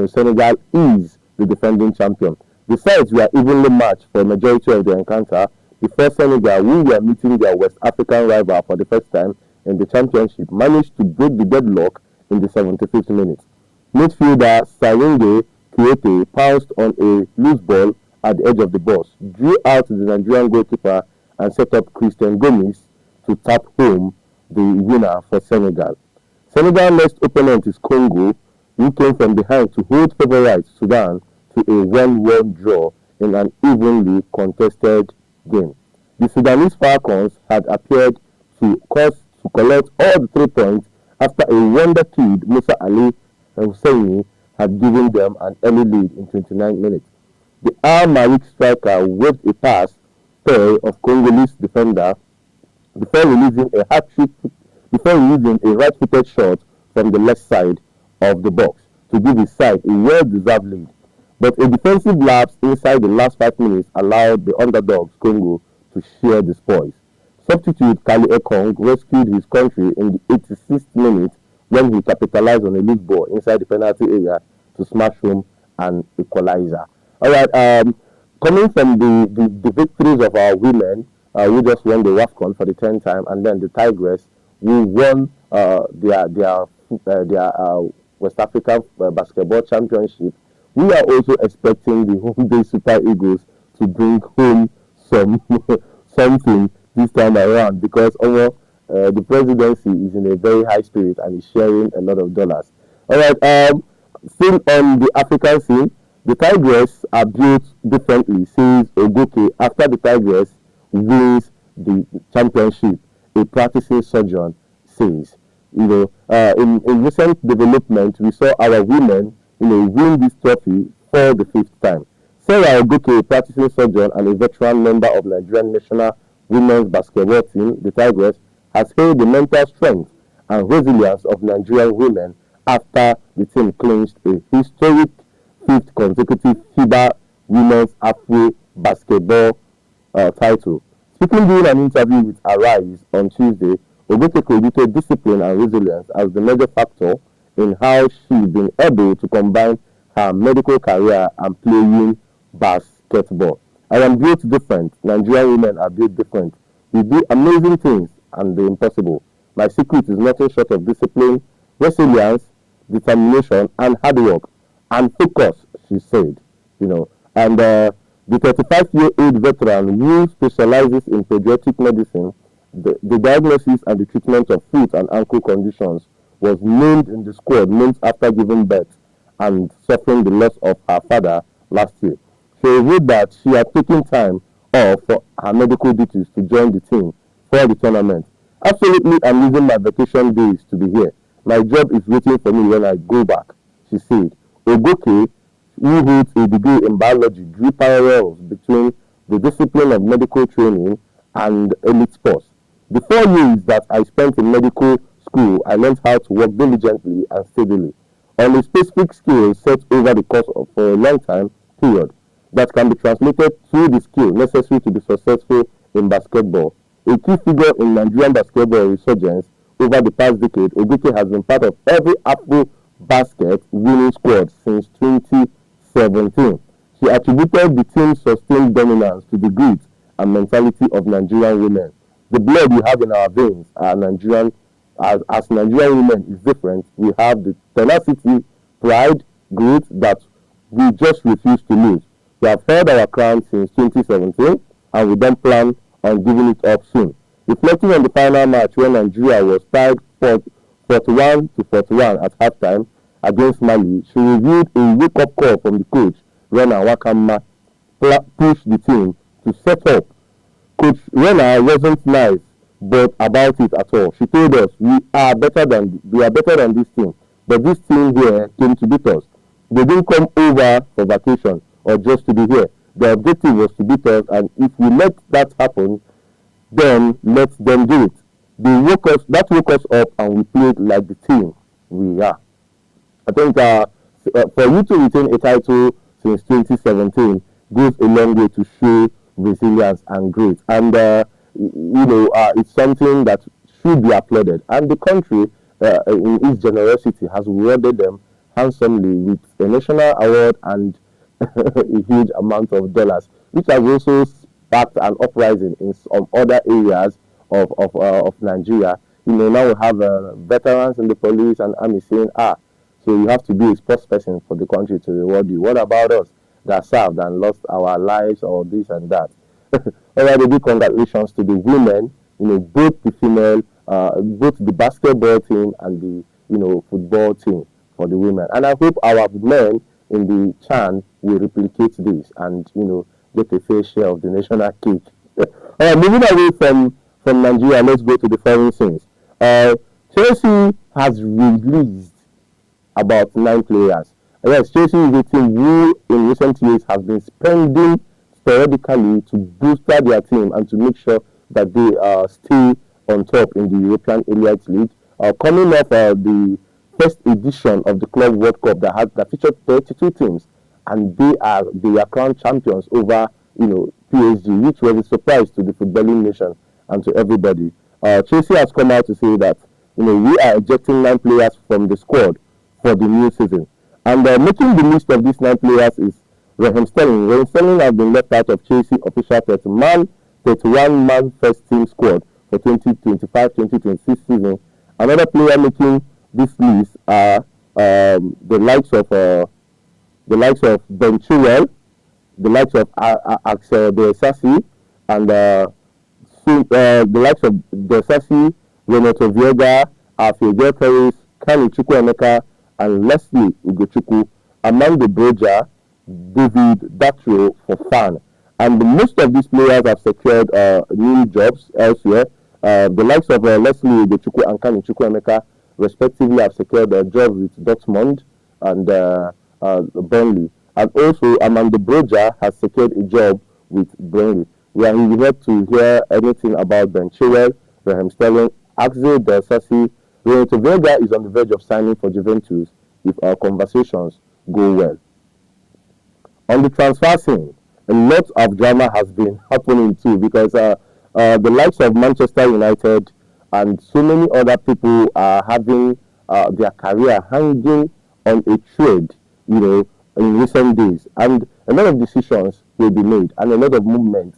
Senegal is the defending champion. The sides were evenly matched for a majority of the encounter before Senegal, who were meeting their West African rival for the first time in the championship, managed to break the deadlock in the 75th minute. Midfielder Saringe Kiete pounced on a loose ball at the edge of the box, drew out the Nigerian goalkeeper and set up Christian Gomis to tap home the winner for Senegal. Senegal's next opponent is Congo, who came from behind to hold favourite Sudan to a 1-1 draw in an evenly contested game. The Sudanese Falcons had appeared to collect all the 3 points after a wonder kid, Musa Ali Husseini, had given them an early lead in 29 minutes. The Al-Malik striker waved a pass pair of Congolese defender before releasing a right-footed shot from the left side of the box to give his side a well-deserved lead. But a defensive lapse inside the last 5 minutes allowed the underdogs Congo to share the spoils. Substitute Kali Ekong rescued his country in the 86th minute when he capitalized on a loose ball inside the penalty area to smash home an equalizer. All right, coming from the victories of our women, who just won the WAFCON for the 10th time, and then the Tigress, who won their West African Basketball Championship. We are also expecting the home-based Super Eagles to bring home something this time around because the presidency is in a very high spirit and is sharing a lot of dollars. All right, still on the African scene, the Tigress are built differently, says Ogoke, after the Tigress wins the championship. A practicing surgeon says. In recent development, we saw our women, win this trophy for the 5th time. Sarah Ogoke, a practicing surgeon and a veteran member of Nigerian national women's basketball team, the Tigress, has hailed the mental strength and resilience of Nigerian women after the team clinched a historic 5th consecutive FIBA Women's Afro Basketball title. Speaking during an interview with Arise on Tuesday, Ogoke credited discipline and resilience as the major factor in how she's been able to combine her medical career and playing basketball. I am built different. Nigerian women are built different. We do amazing things and the impossible. My secret is nothing short of discipline, resilience, determination, and hard work, and focus, she said. And the 35-year-old veteran who specializes in pediatric medicine, the diagnosis and the treatment of foot and ankle conditions, was named in the squad months after giving birth and suffering the loss of her father last year. She revealed that she had taken time off for her medical duties to join the team for the tournament. Absolutely, I'm using my vacation days to be here. My job is waiting for me when I go back, she said. Ogoke, who holds a degree in biology, drew parallels between the discipline of medical training and elite sports. The 4 years that I spent in medical school, I learned how to work diligently and steadily on a specific skill set over the course of for a long time period. that can be translated through the skill necessary to be successful in basketball. A key figure in Nigerian basketball resurgence over the past decade, Ogeke has been part of every Afro basket winning squad since 2017. She attributed the team's sustained dominance to the grit and mentality of Nigerian women. The blood we have in our veins are Nigerian, as Nigerian women is different. We have the tenacity, pride, grit that we just refuse to lose. We have held our crown since 2017 and we don't plan on giving it up soon. Reflecting on the final match when Nigeria was tied 41 to 41 at halftime against Mali, she reviewed a wake-up call from the coach, Rena Wakamma, pushed the team to set up. Coach Rena wasn't nice but about it at all. She told us we are better than this team, but this team here came to beat us. They didn't come over for vacation or just to be here. The objective was to beat us, and if we let that happen, then let them do it. That woke us up, and we played like the team we are. I think for you to retain a title since 2017 goes a long way to show resilience and grit. And it's something that should be applauded. And the country, in its generosity, has rewarded them handsomely with a national award and a huge amount of dollars, which has also sparked an uprising in some other areas of Nigeria. Now we have veterans in the police and army saying, so you have to be a sports person for the country to reward you. What about us that served and lost our lives or this and that? Alright, a big congratulations to the women, both the female, both the basketball team and the, football team for the women. And I hope our men in the CHAN will replicate this and, get a fair share of the national cake. Alright, moving away from Nigeria, let's go to the foreign scenes. Chelsea has released about 9 players. Yes, Chelsea is a team who in recent years has been spending sporadically to boost their team and to make sure that they stay on top in the European Elite League. Coming off the first edition of the Club World Cup that featured 32 teams, and they are crowned champions over PSG, which was a surprise to the footballing nation and to everybody. Chelsea has come out to say that we are ejecting 9 players from the squad for the new season. And making the list of these 9 players is Raheem Sterling. Raheem Sterling has been left out of Chelsea official 31-man first team squad for 2025-2026 season. Another player making this list are the likes of Ben Chilwell, the likes of Axel De Sassi, and the likes of De Sassi, Renato Viega, Alfredo Perez, Kani Chukwuemeka, and Leslie Ugochukwu. Among the Broja, David Datro for Fan. And most of these players have secured new jobs elsewhere. The likes of Leslie Ugochukwu and Kani Chukwuemeka respectively have secured jobs with Dortmund and Burnley. And also, Amanda Broja has secured a job with Burnley. We are here to hear anything about Ben Chilwell, Raheem Sterling, Axel Del Sassi. Renato Vega is on the verge of signing for Juventus if our conversations go well. On the transfer scene, a lot of drama has been happening too, because the likes of Manchester United and so many other people are having their career hanging on a thread, in recent days. And a lot of decisions will be made and a lot of movement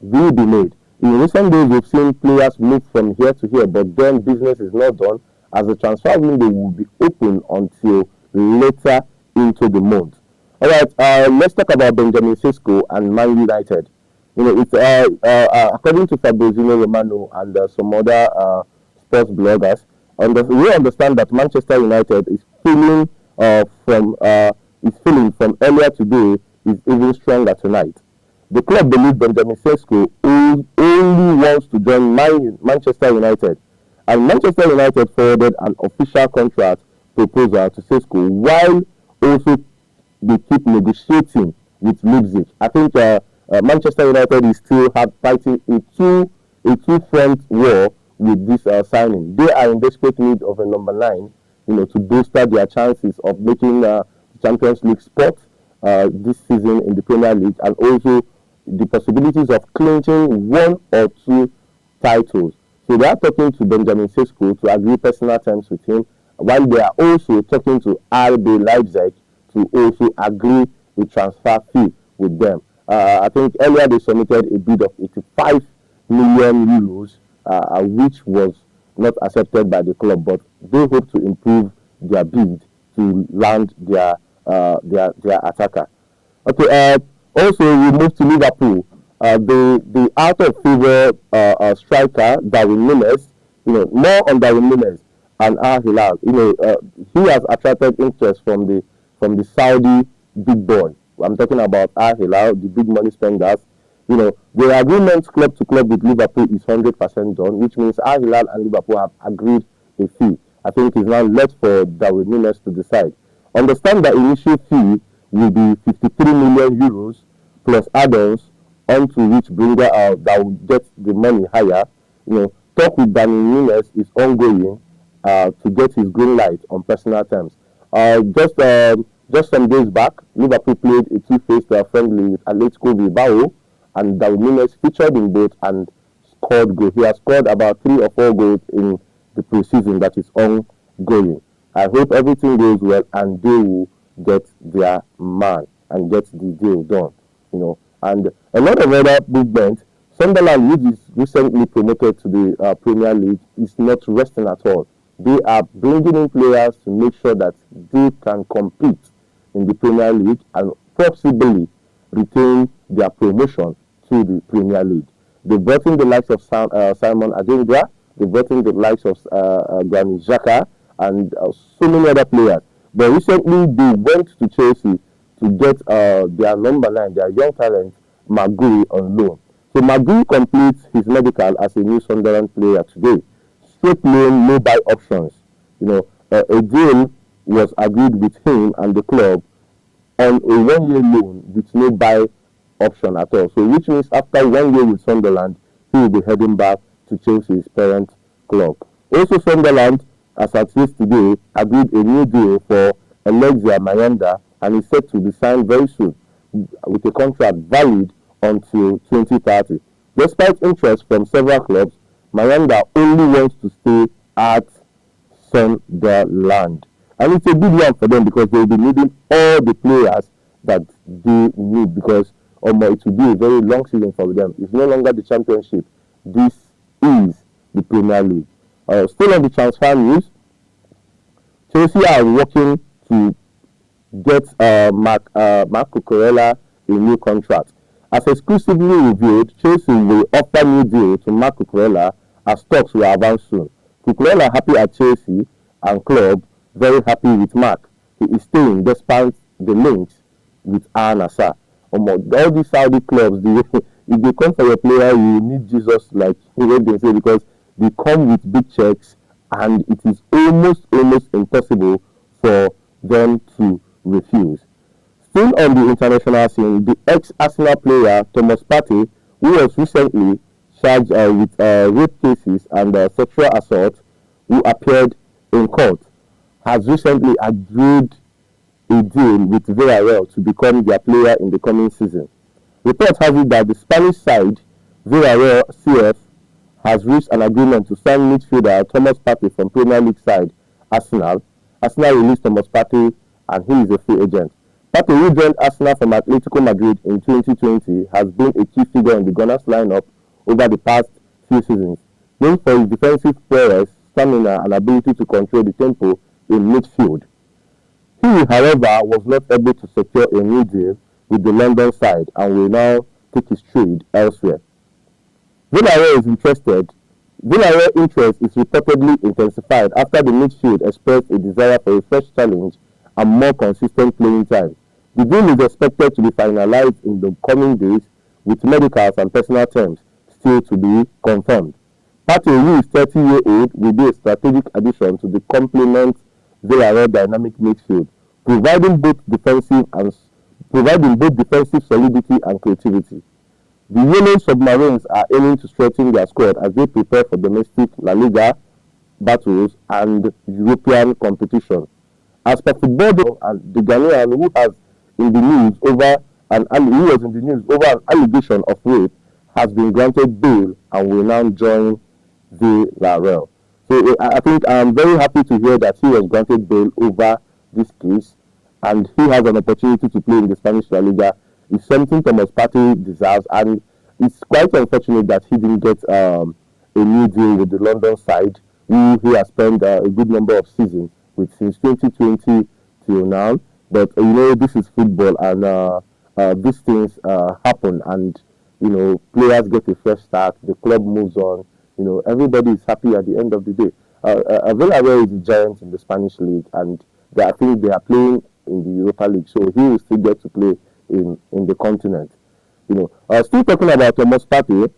will be made. In recent days, we've seen players move from here to here, but then business is not done, as the transfer window will be open until later into the month. All right, let's talk about Benjamin Sesko and Man United. It's according to Fabrizio Romano and some other sports bloggers, we understand that Manchester United is feeling from earlier today is even stronger tonight. The club believes Benjamin Sesko only wants to join Manchester United, and Manchester United forwarded an official contract proposal to Sesko while also they keep negotiating with Leipzig. I think Manchester United is still fighting a two-front war with this signing. They are in desperate need of a number 9, to bolster their chances of making the Champions League spot. this season in the Premier League, and also the possibilities of clinching one or two titles. So they are talking to Benjamin Sesko to agree personal terms with him, while they are also talking to RB Leipzig to also agree a transfer fee with them. I think earlier they submitted a bid of 85 million euros, which was not accepted by the club, but they hope to improve their bid to land their attacker. Okay. Also, we move to Liverpool. The out of favor striker Darwin Nunes. More on Darwin Nunes and Al Hilal. He has attracted interest from the Saudi big boy. I'm talking about Al Hilal, the big money spenders. The agreement club to club with Liverpool is 100% done, which means Al Hilal and Liverpool have agreed a fee. I think it's now left for Darwin Nunes to decide. Understand that initial fee will be 53 million euros plus add-ons, onto which bringer that will get the money higher. Talk with Darwin Nunes is ongoing to get his green light on personal terms. Just some days back, Liverpool played a two-faced friendly with Atletico Bilbao, and Darwin Nunes featured in both and scored goals. He has scored about 3 or 4 goals in the preseason that is ongoing. I hope everything goes well and they will get their man and get the deal done. And a lot of other movement. Sunderland, which is recently promoted to the Premier League, is not resting at all. They are bringing in players to make sure that they can compete in the Premier League and possibly retain their promotion to the Premier League. They brought in the likes of Simon Adingra, they brought in the likes of Granit Xhaka, and so many other players. But recently they went to Chelsea to get their number 9, their young talent, Maguire, on loan. So Maguire completes his medical as a New Sunderland player today. Straight loan, no buy options. A deal was agreed with him and the club on a 1-year loan with no buy option at all. So which means after 1 year with Sunderland, he will be heading back to Chelsea's parent club. Also, Sunderland, as at yesterday, agreed a new deal for Alexia Mayanda, and is set to be signed very soon with a contract valid until 2030. Despite interest from several clubs, Mayanda only wants to stay at Sunderland. And it's a big one for them because they'll be needing all the players that they need, because it will be a very long season for them. It's no longer the championship. This is the Premier League. Still on the transfer news, Chelsea are working to get Marco Corella a new contract. As exclusively revealed, Chelsea will offer new deal to Marco Corella as talks will advance soon. Cucurella happy at Chelsea and club very happy with Mark. He is staying despite the links with Al Nassr. All these Saudi clubs, if they come for your player, you need Jesus, like they say, because they come with big checks and it is almost impossible for them to refuse. Still on the international scene, the ex-Arsenal player Thomas Partey, who was recently charged with rape cases and sexual assault, who appeared in court, has recently agreed a deal with Villarreal to become their player in the coming season. Report has it that the Spanish side, Villarreal CF, has reached an agreement to sign midfielder Thomas Partey from Premier League side Arsenal. Arsenal released Thomas Partey and he is a free agent. Partey, who joined Arsenal from Atletico Madrid in 2020, has been a key figure in the Gunners lineup over the past few seasons, known for his defensive prowess, stamina and ability to control the tempo in midfield. He, however, was not able to secure a new deal with the London side and will now take his trade elsewhere. Villarreal interest is reportedly intensified after the midfield expressed a desire for a fresh challenge and more consistent playing time. The deal is expected to be finalized in the coming days, with medicals and personal terms still to be confirmed. Partey, who is 30-year-old, will be a strategic addition to the complement Villarreal dynamic midfield, providing both defensive solidity and creativity. The Yellow Submarines are aiming to strengthen their squad as they prepare for domestic La Liga battles and European competition. As per football, and the Ghanaian, who has in the news over he was in the news over an allegation of rape, has been granted bail and will now join Villarreal. So I think I'm very happy to hear that he was granted bail over this case, and he has an opportunity to play in the Spanish La Liga. It's something Thomas Partey deserves, and it's quite unfortunate that he didn't get a new deal with the London side, who he has spent a good number of seasons with since 2020 till now. But this is football, and these things happen, and players get a fresh start. The club moves on. Everybody is happy at the end of the day. Villarreal is a giant in the Spanish league, and I think they are playing in the Europa League, so he will still get to play in the continent. Still talking about Thomas Partey,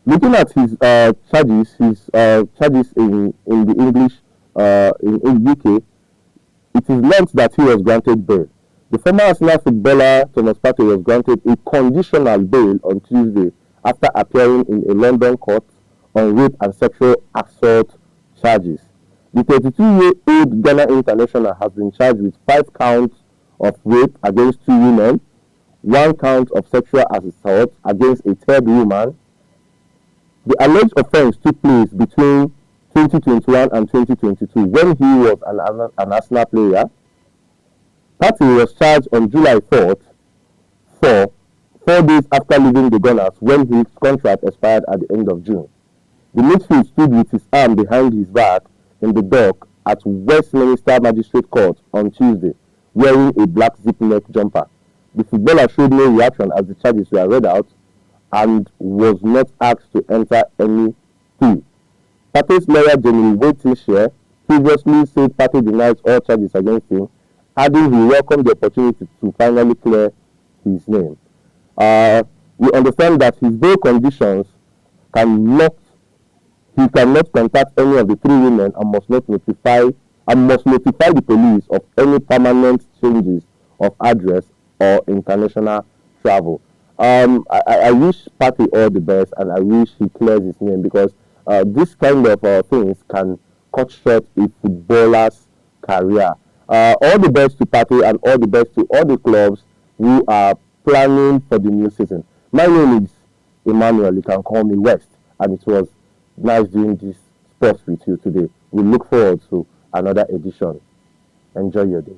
looking at his charges, in the English in UK, it is learnt that he was granted bail. The former Arsenal footballer Thomas Partey was granted a conditional bail on Tuesday after appearing in a London court on rape and sexual assault charges. The 32-year-old Ghana international has been charged with 5 counts of rape against 2 women, 1 count of sexual assault against a 3rd woman. The alleged offense took place between 2021 and 2022 when he was an Arsenal player. Partey was charged on July 4th, 4 days after leaving the Gunners when his contract expired at the end of June. The midfield stood with his arm behind his back in the dock at Westminster Magistrate Court on Tuesday, wearing a black zip-neck jumper. The footballer showed no reaction as the charges were read out and was not asked to enter any plea. Partey's lawyer, General Waitishare, previously said Partey denies all charges against him, adding he welcomed the opportunity to finally clear his name. We understand that his bail conditions he cannot contact any of the 3 women and must notify the police of any permanent changes of address or international travel. I wish Partey all the best, and I wish he clears his name, because this kind of things can cut short a footballer's career. All the best to Partey, and all the best to all the clubs who are planning for the new season. My name is Emmanuel. You can call me West, and it was nice doing this sports with you today. We look forward to another edition. Enjoy your day.